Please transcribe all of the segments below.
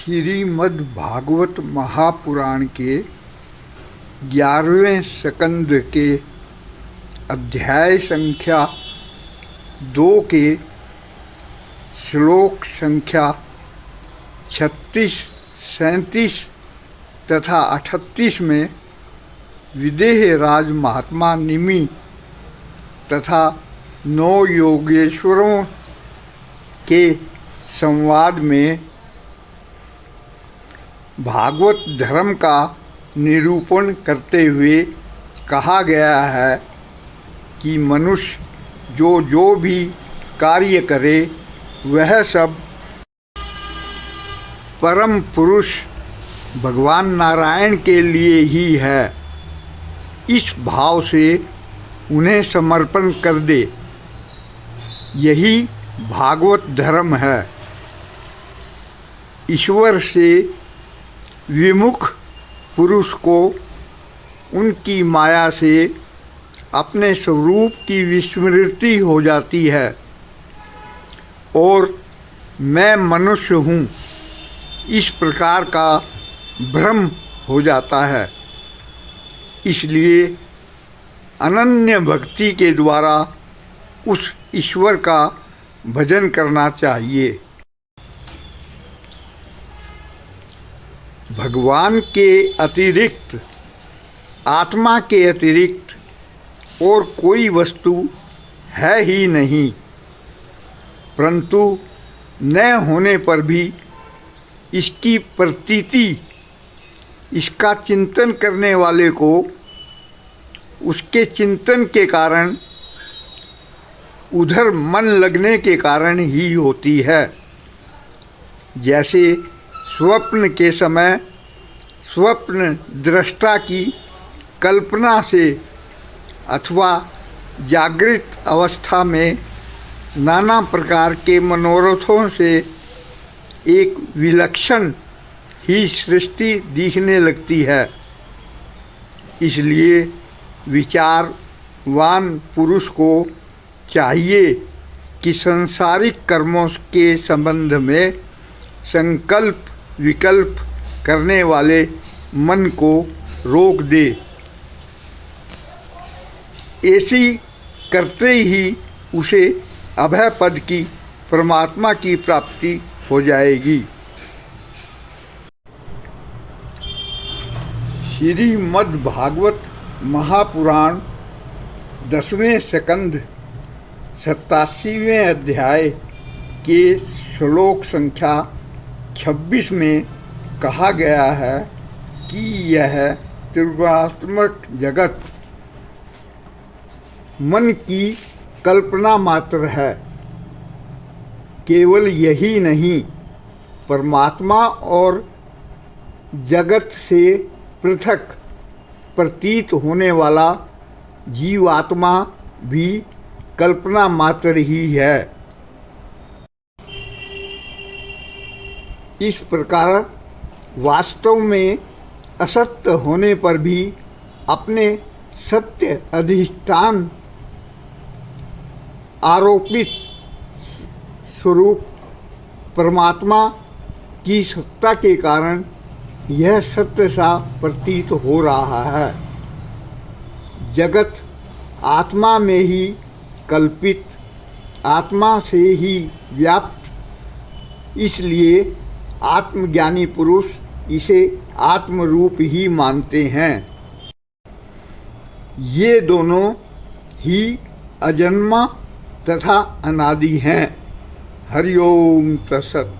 श्रीमद् भागवत महापुराण के 11वें स्कंद के अध्याय संख्या 2 के श्लोक संख्या 36, 37 तथा 38 में विदेह राज महात्मा निमि तथा 9 योगेश्वरों के संवाद में भागवत धर्म का निरूपण करते हुए कहा गया है कि मनुष्य जो भी कार्य करे वह सब परम पुरुष भगवान नारायण के लिए ही है। इस भाव से उन्हें समर्पण कर दे, यही भागवत धर्म है। ईश्वर से विमुख पुरुष को उनकी माया से अपने स्वरूप की विस्मृति हो जाती है और मैं मनुष्य हूँ, इस प्रकार का भ्रम हो जाता है। इसलिए अनन्य भक्ति के द्वारा उस ईश्वर का भजन करना चाहिए। भगवान के अतिरिक्त, आत्मा के अतिरिक्त और कोई वस्तु है ही नहीं, परंतु न होने पर भी इसकी प्रतीति, इसका चिंतन करने वाले को उसके चिंतन के कारण, उधर मन लगने के कारण ही होती है। जैसे स्वप्न के समय स्वप्न दृष्टा की कल्पना से अथवा जागृत अवस्था में नाना प्रकार के मनोरथों से एक विलक्षण ही सृष्टि दिखने लगती है। इसलिए विचारवान पुरुष को चाहिए कि सांसारिक कर्मों के संबंध में संकल्प विकल्प करने वाले मन को रोक दे। ऐसी करते ही उसे अभय पद की, परमात्मा की प्राप्ति हो जाएगी। श्रीमद् भागवत महापुराण 10वें स्कंद 87वें अध्याय के श्लोक संख्या 26 में कहा गया है कि यह त्रिगुणात्मक जगत मन की कल्पना मात्र है। केवल यही नहीं, परमात्मा और जगत से पृथक प्रतीत होने वाला जीवात्मा भी कल्पना मात्र ही है। इस प्रकार वास्तव में असत्य होने पर भी अपने सत्य अधिष्ठान आरोपित स्वरूप परमात्मा की सत्ता के कारण यह सत्य सा प्रतीत हो रहा है। जगत आत्मा में ही कल्पित, आत्मा से ही व्याप्त, इसलिए आत्मज्ञानी पुरुष इसे आत्मरूप ही मानते हैं। ये दोनों ही अजन्मा तथा अनादि हैं। हरि ओम तत्सत,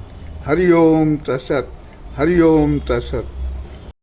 हरि ओम तत्सत, हरि ओम तत्सत।